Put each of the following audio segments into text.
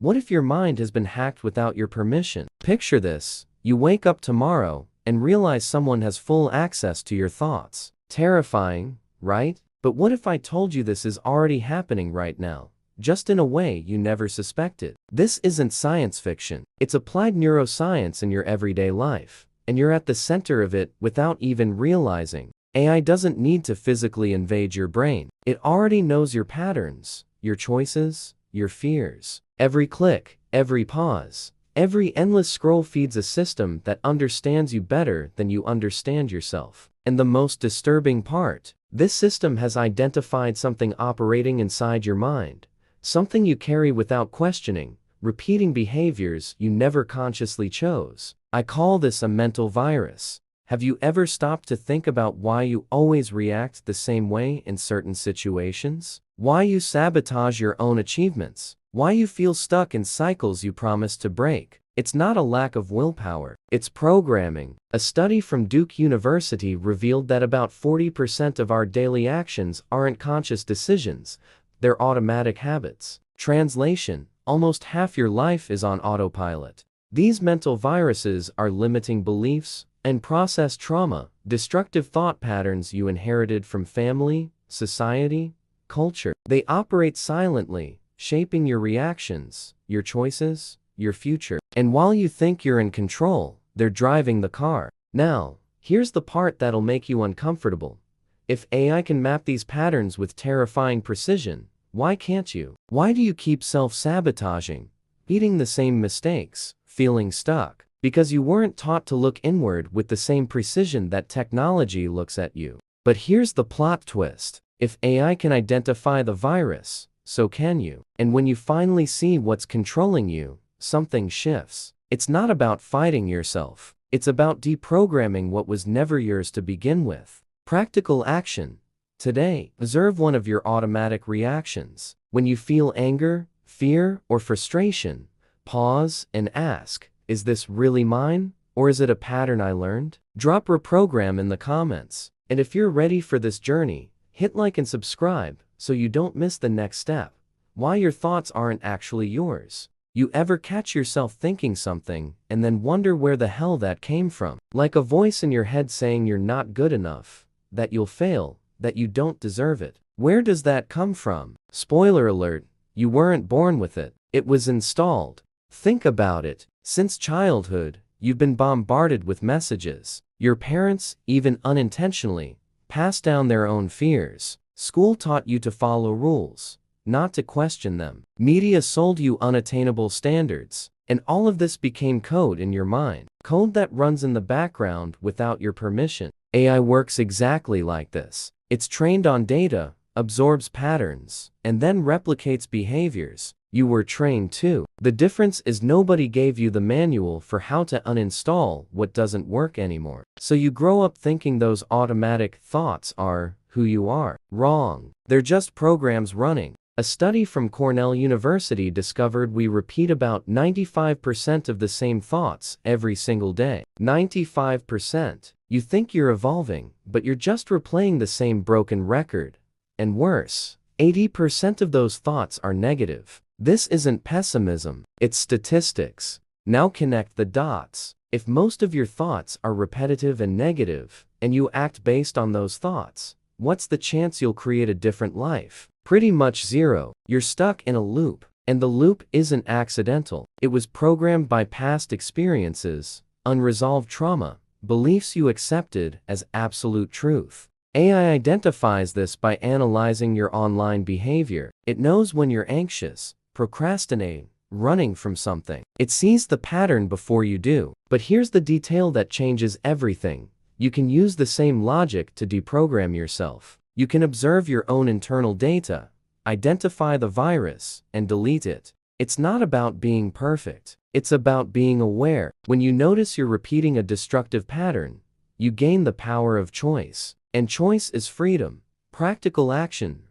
What if your mind has been hacked without your permission? Picture this. You wake up tomorrow and realize someone has full access to your thoughts. Terrifying, right? But what if I told you this is already happening right now, just in a way you never suspected? This isn't science fiction. It's applied neuroscience in your everyday life, and you're at the center of it without even realizing. AI doesn't need to physically invade your brain. It already knows your patterns, your choices, your fears. Every click, every pause, every endless scroll feeds a system that understands you better than you understand yourself. And the most disturbing part, this system has identified something operating inside your mind, something you carry without questioning, repeating behaviors you never consciously chose. I call this a mental virus. Have you ever stopped to think about why you always react the same way in certain situations? Why you sabotage your own achievements? Why you feel stuck in cycles you promised to break? It's not a lack of willpower, it's programming. A study from Duke University revealed that about 40% of our daily actions aren't conscious decisions, they're automatic habits. Translation: almost half your life is on autopilot. These mental viruses are limiting beliefs, unprocessed trauma, destructive thought patterns you inherited from family, society, culture. They operate silently, shaping your reactions, your choices, your future. And while you think you're in control, they're driving the car. Now, here's the part that'll make you uncomfortable. If AI can map these patterns with terrifying precision, why can't you? Why do you keep self-sabotaging, repeating the same mistakes, feeling stuck? Because you weren't taught to look inward with the same precision that technology looks at you. But here's the plot twist. If AI can identify the virus, so can you. And when you finally see what's controlling you, something shifts. It's not about fighting yourself. It's about deprogramming what was never yours to begin with. Practical action. Today, observe one of your automatic reactions. When you feel anger, fear, or frustration, pause and ask, is this really mine, or is it a pattern I learned? Drop reprogram in the comments. And if you're ready for this journey, hit like and subscribe so you don't miss the next step. Why your thoughts aren't actually yours. You ever catch yourself thinking something and then wonder where the hell that came from? Like a voice in your head saying you're not good enough, that you'll fail, that you don't deserve it. Where does that come from? Spoiler alert, you weren't born with it. It was installed. Think about it. Since childhood, you've been bombarded with messages. Your parents, even unintentionally, passed down their own fears. School taught you to follow rules, not to question them. Media sold you unattainable standards. And all of this became code in your mind. Code that runs in the background without your permission. AI works exactly like this. It's trained on data, absorbs patterns, and then replicates behaviors you were trained to. The difference is nobody gave you the manual for how to uninstall what doesn't work anymore. So you grow up thinking those automatic thoughts are who you are. Wrong. They're just programs running. A study from Cornell University discovered we repeat about 95% of the same thoughts every single day. 95%. You think you're evolving, but you're just replaying the same broken record. And worse, 80% of those thoughts are negative. This isn't pessimism, it's statistics. Now connect the dots. If most of your thoughts are repetitive and negative, and you act based on those thoughts, what's the chance you'll create a different life? Pretty much zero. You're stuck in a loop. And the loop isn't accidental. It was programmed by past experiences, unresolved trauma, beliefs you accepted as absolute truth. AI identifies this by analyzing your online behavior. It knows when you're anxious, procrastinating, running from something. It sees the pattern before you do. But here's the detail that changes everything. You can use the same logic to deprogram yourself. You can observe your own internal data, identify the virus, and delete it. It's not about being perfect. It's about being aware. When you notice you're repeating a destructive pattern, you gain the power of choice. And choice is freedom. Practical action.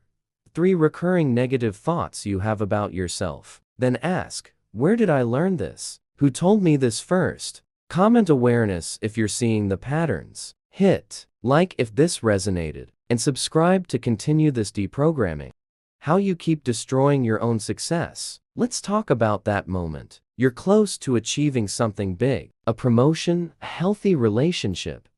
3 recurring negative thoughts you have about yourself. Then ask, where did I learn this? Who told me this first? Comment awareness if you're seeing the patterns. Hit like if this resonated. And subscribe to continue this deprogramming. How you keep destroying your own success. Let's talk about that moment. You're close to achieving something big. A promotion, a healthy relationship,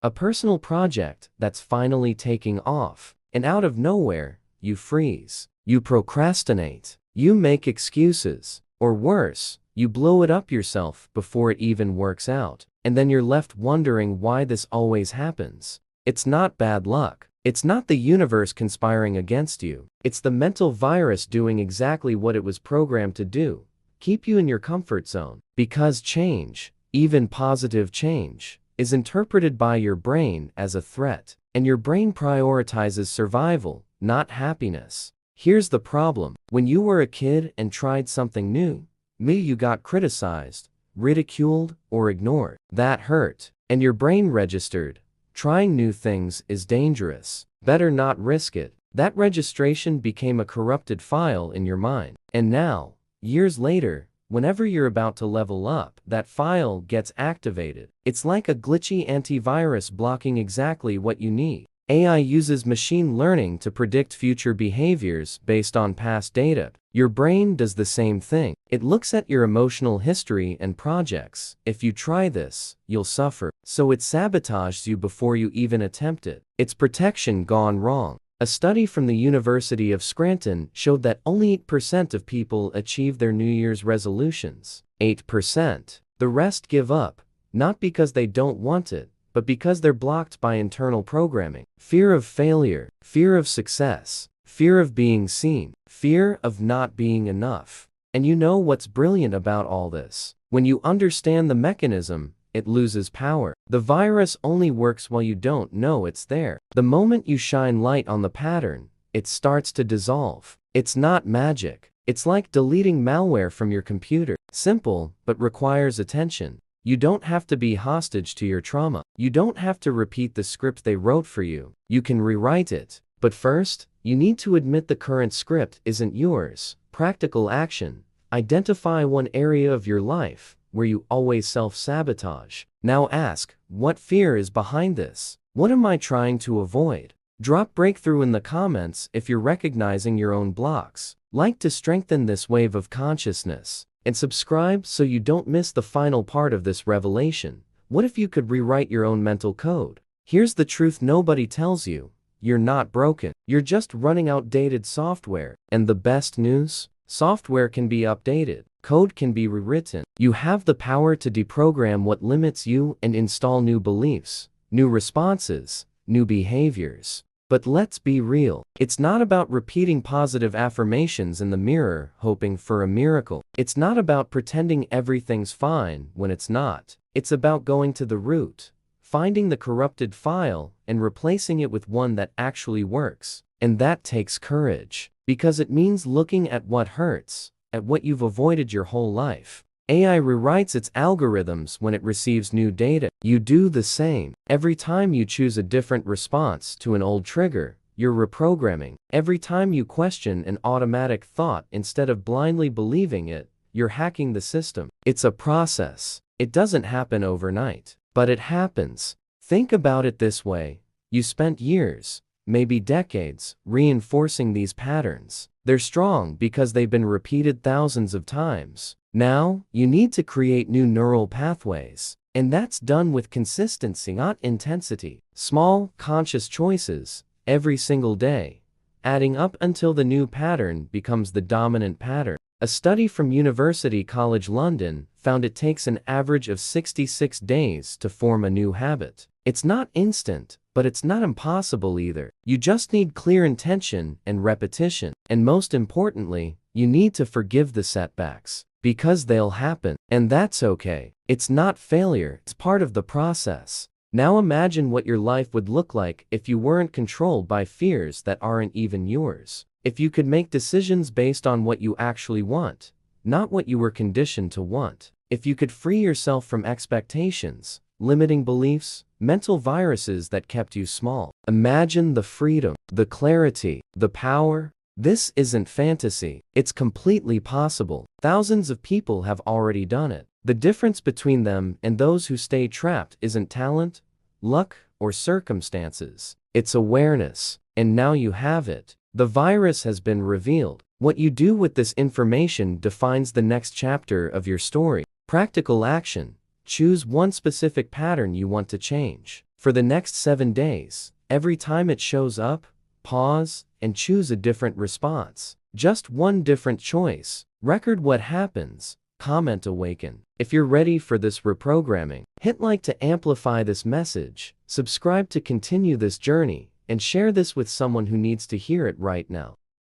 a personal project that's finally taking off. And out of nowhere, you freeze. You procrastinate. You make excuses. Or worse, you blow it up yourself before it even works out. And then you're left wondering why this always happens. It's not bad luck. It's not the universe conspiring against you. It's the mental virus doing exactly what it was programmed to do. Keep you in your comfort zone. Because change, even positive change, is interpreted by your brain as a threat. And your brain prioritizes survival, not happiness. Here's the problem. When you were a kid and tried something new, maybe you got criticized, ridiculed, or ignored. That hurt. And your brain registered, trying new things is dangerous. Better not risk it. That registration became a corrupted file in your mind. And now, years later, whenever you're about to level up, that file gets activated. It's like a glitchy antivirus blocking exactly what you need. AI uses machine learning to predict future behaviors based on past data. Your brain does the same thing. It looks at your emotional history and projects. If you try this, you'll suffer. So it sabotages you before you even attempt it. It's protection gone wrong. A study from the University of Scranton showed that only 8% of people achieve their New Year's resolutions. 8%. The rest give up, not because they don't want it, but because they're blocked by internal programming. Fear of failure, fear of success, fear of being seen, fear of not being enough. And you know what's brilliant about all this? When you understand the mechanism, it loses power. The virus only works while you don't know it's there. The moment you shine light on the pattern, it starts to dissolve. It's not magic. It's like deleting malware from your computer. Simple, but requires attention. You don't have to be hostage to your trauma. You don't have to repeat the script they wrote for you. You can rewrite it. But first, you need to admit the current script isn't yours. Practical action. Identify one area of your life where you always self-sabotage. Now ask, what fear is behind this? What am I trying to avoid? Drop breakthrough in the comments if you're recognizing your own blocks. Like to strengthen this wave of consciousness. And subscribe so you don't miss the final part of this revelation. What if you could rewrite your own mental code? Here's the truth nobody tells you. You're not broken. You're just running outdated software. And the best news? Software can be updated. Code can be rewritten. You have the power to deprogram what limits you and install new beliefs, new responses, new behaviors. But let's be real. It's not about repeating positive affirmations in the mirror, hoping for a miracle. It's not about pretending everything's fine when it's not. It's about going to the root, finding the corrupted file, and replacing it with one that actually works. And that takes courage, because it means looking at what hurts, at what you've avoided your whole life. AI rewrites its algorithms when it receives new data. You do the same. Every time you choose a different response to an old trigger, you're reprogramming. Every time you question an automatic thought instead of blindly believing it, you're hacking the system. It's a process. It doesn't happen overnight, but it happens. Think about it this way. You spent years, maybe decades, reinforcing these patterns. They're strong because they've been repeated thousands of times. Now, you need to create new neural pathways. And that's done with consistency, not intensity. Small, conscious choices, every single day, adding up until the new pattern becomes the dominant pattern. A study from University College London found it takes an average of 66 days to form a new habit. It's not instant, but it's not impossible either. You just need clear intention and repetition. And most importantly, you need to forgive the setbacks. Because they'll happen. And that's okay. It's not failure, it's part of the process. Now imagine what your life would look like if you weren't controlled by fears that aren't even yours. If you could make decisions based on what you actually want, not what you were conditioned to want. If you could free yourself from expectations, limiting beliefs, mental viruses that kept you small. Imagine the freedom, the clarity, the power. This isn't fantasy. It's completely possible. Thousands of people have already done it. The difference between them and those who stay trapped isn't talent, luck, or circumstances. It's awareness. And now you have it. The virus has been revealed. What you do with this information defines the next chapter of your story. Practical action. Choose one specific pattern you want to change. For the next 7 days, every time it shows up, pause and choose a different response. Just one different choice. Record what happens. Comment awaken. If you're ready for this reprogramming, hit like to amplify this message, subscribe to continue this journey, and share this with someone who needs to hear it right now.